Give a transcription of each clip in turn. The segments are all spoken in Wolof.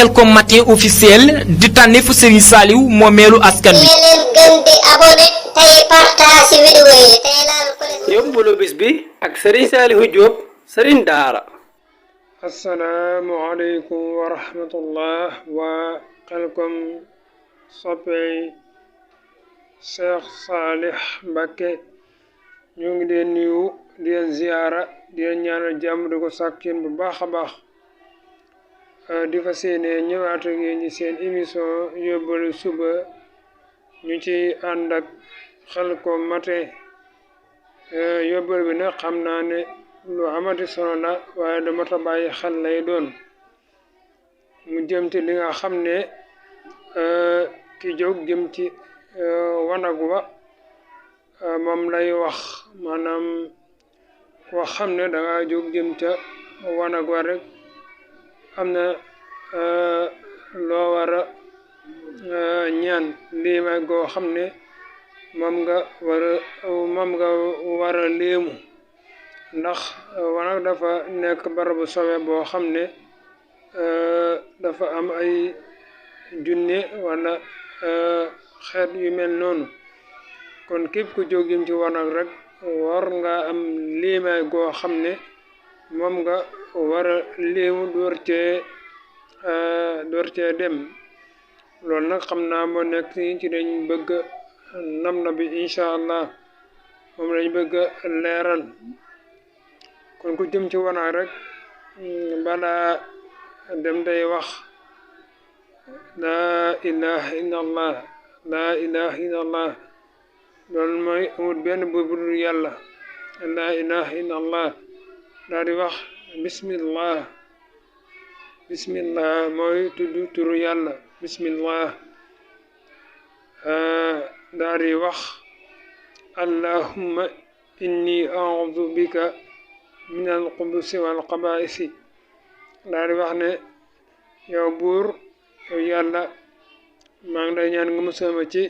Khelcom matin officiel di tànneefu Serigne Saliou moomeelu askan wi. gën di abonné tey partage vidéo yi tey laal ko yóbbalu bis bi ak Serigne Saliou Diop Serigne Daara. assalaamu aleykum wa rahmatullah waa Khelcom soppey Cheikh Salih Mbacké ñu ngi leen nuyu di leen ziyaara di leen ñaanal jàmm di ko sàkk yéen bu baax a baax di fa séenee ñëwaat ak yéen ñi seen émission yóbbalu suba ñu ci ànd ak Khelcom matin yóbbal bi nag xam naa ne lu amati solo la waaye dama ta bàyyi xel lay doon mu jëm ci li nga xam ne ki jóg jëm ci wanag wa moom lay wax maanaam koo xam ne danga jóg jëm ca wanag wa rek am na loo war a ñaan lii may goo xam ne moom nga war a léemu ndax wanag dafa nekk barabu sobe boo xam ne dafa am ay junne wala xeet yu mel noonu kon képp ku jóg jëm ci wanag rek war nga am liimaay goo xam ne moom nga war a léemu door cee dem loolu nag xam naa moo nekk ci dañ bëgg nam na bi incha allah moom lañ bëgg leeral kon ku jëm ci wanag rek balaa dem day wax laa ilaha illa allah laa ilaha illa allah loolu mooy amul benn buur bu dul yàlla laa ilaha illa allah daal di wax bismillah bismillah mooy tudd turu yàlla bismillah daal di wax allahumma inni a'udhu bika min al-xubusi wal xabaa'isi daal di wax ne yow buur yow yàlla maa ngi lay ñaan nga musal ma ci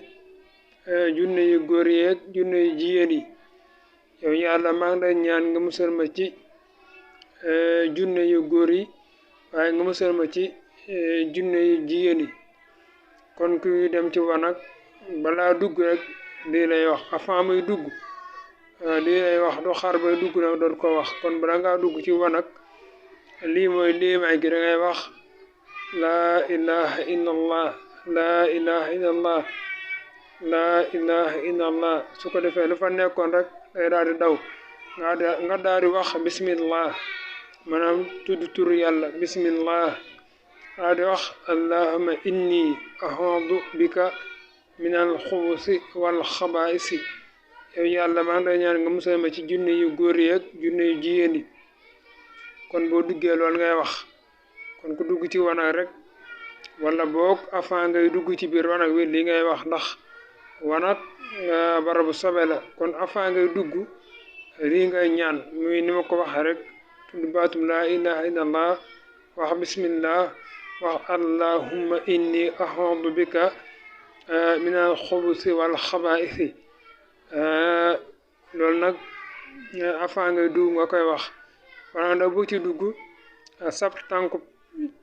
junne yu góor yeeg junne yu jigéen yi yow yàlla maa ngi lay ñaan nga musal ma ci junne yu góor yi waaye nga musal ma ci junne yu jigéen yi kon kuy dem ci wanag balaa dugg rek lii lay wax avant muy dugg lii lay wax du xaar bay dugg nag doon ko wax kon bala ngaa dugg ci wanag lii mooy liimaay gi da ngay wax laa ilaha illa allah laa ilaha illa allah laa ilaha illa allah su ko defee lu fa nekkoon rek day daal di daw nga daal di wax bismillah maanaam tudd turu yàlla bismillah daal di wax allahumma inni a'udhu bika min al xubusi wal xabaa'isi yow yàlla maa ngi lay ñaan nga musal ma ci junne yu góor yi ak junne yu jigéen yi kon boo duggee loolu ngay wax kon ku dugg ci wanag rek wala boog avant ngay dugg ci biir wanag wi li ngay wax ndax wanag barabu sobe la kon avant ngay dugg lii ngay ñaan muy ni ma ko waxee rek tudd baatum laa ilaha illa allah wax bismillah wax allahumma inni a'udhu bika min al xubusi wal xabaa'isi loolu nag avant ngay dugg nga koy wax wala nag bu ci dugg sab tànku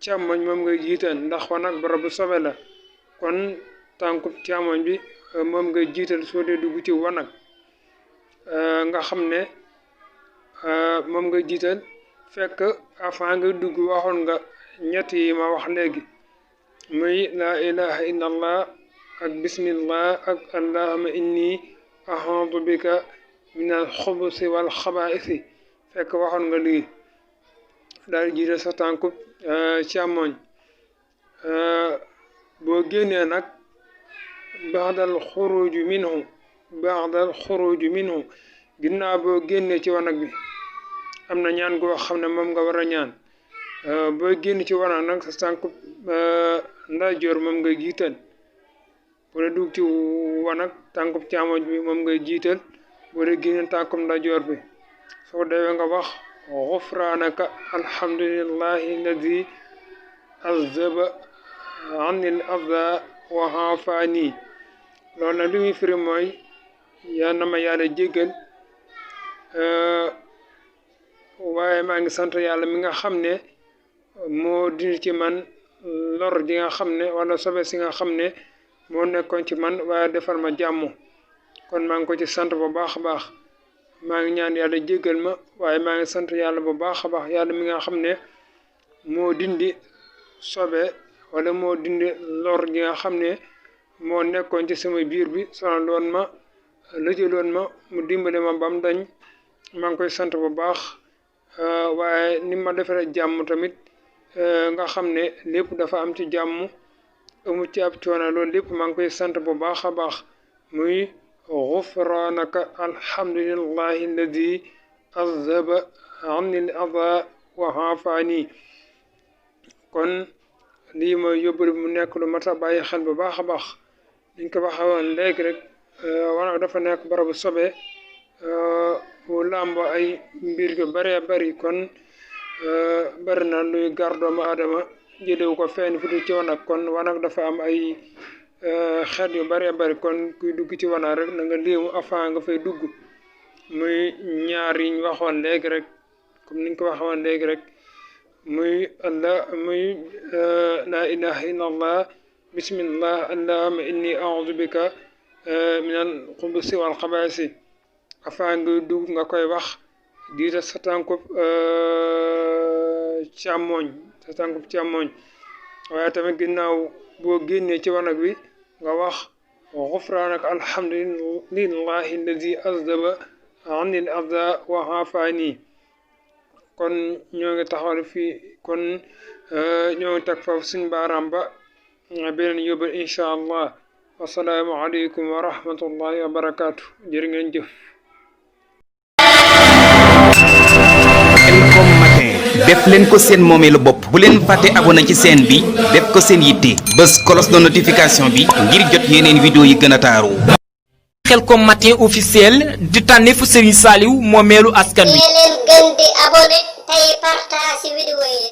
càmmoñ moom ngay jiital ndax wanag barabu sobe la kon tànku càmmoñ bi moom ngay jiital soo dee dugg ci wanag nga xam ne moom ngay jiital fekk avant ngay dugg waxoon nga ñett yi ma wax léegi muy laa ilaha illa allah ak bismillah ak allahumma inni a'udhu bika min al xubusi wal xabaa'isi fekk waxoon nga lii daal jiital sa tànku càmmoñ boo génnee nag ba'dal xuruju minhu ginnaaw boo génnee ci wanag bi am na ñaan goo xam ne moom nga war a ñaan boo génn ci wanag nag sa tànku ndeyjoor moom ngay jiital bu dee dugg ci wanag tànku càmmoñ bi moom ngay jiital bu dee génn tànku ndeyjoor bi soo defee nga wax ghufranaka alhamdulillahi alladi azaba anil adha wa afani loolu nag li muy firi mooy yal na ma yàlla jéggal waaye maa ngi sant yàlla mi nga xam ne moo dindi ci man lor ji nga xam ne wala sobe si nga xam ne moo nekkoon ci man waaye defal ma jàmm kon maa ngi ko ci sant bu baax a baax maa ngi ñaan yàlla jéggal ma waaye maa ngi sant yàlla bu baax a baax yàlla mi nga xam ne moo dindi sobe wala moo dindi lor ji nga xam ne moo nekkoon ci sama biir bi sonal loon ma lëjaloon ma mu dimbale ma bam dañ maa ngi koy sant bu baax waaye ni ma defee jàmm tamit nga xam ne lépp dafa am ci jàmm amu ci ab coono loolu lépp maa ngi koy sant bu baax a baax muy gufranaka alhamdulillahi alladi azhaba anni al-adha wa aafani kon lii mooy yóbbal mu nekk lu mat a bàyyi xel bu baax a baax niñ ko waxee woon léegi rek wanag dafa nekk barabu sobe bu làmbo ay mbir yu bëree bëri kon bëri na luy gar doomu aadama jëlewu ko fenn fu dul ci wanag kon wanag dafa am ay xeet yu bëree bëri kon kuy dugg ci wanag rek na nga léemu avant nga fay dugg muy ñaar yiñ waxoon léegi rek comme niñ ko waxee woon léegi rek muy la ilaha illa allah bismillah allahumma inni a'udhu bika min al xubusi wal xabaasi afaa nga dugg nga koy wax diita sa tànkub càmmooñ waaye tamit ginnaaw boo génnee ci wanag wi nga wax xufraanaka alhamdulillahi alladi azdaba anni al adha wa aafani kon ñoo ngi taxawal fii kon ñoo ngi teg foofu suñ baaraam ba beneen yóbbal incha allah wasalaamu aleykum wa rahmatullahi wa barakaatu jërë ngeen jëf. Khelcom matin def leen ko seen moomeelu bopp bu leen fàtte abonné ci chaîne bi def ko seen yitte bës cloche de notification bi ngir jot yeneen vidéo yi gën a taaru. Khelcom matin officiel di tànneefu Serigne Saliou moomeelu askan wi. leen gën di abonné tey partage vidéo yi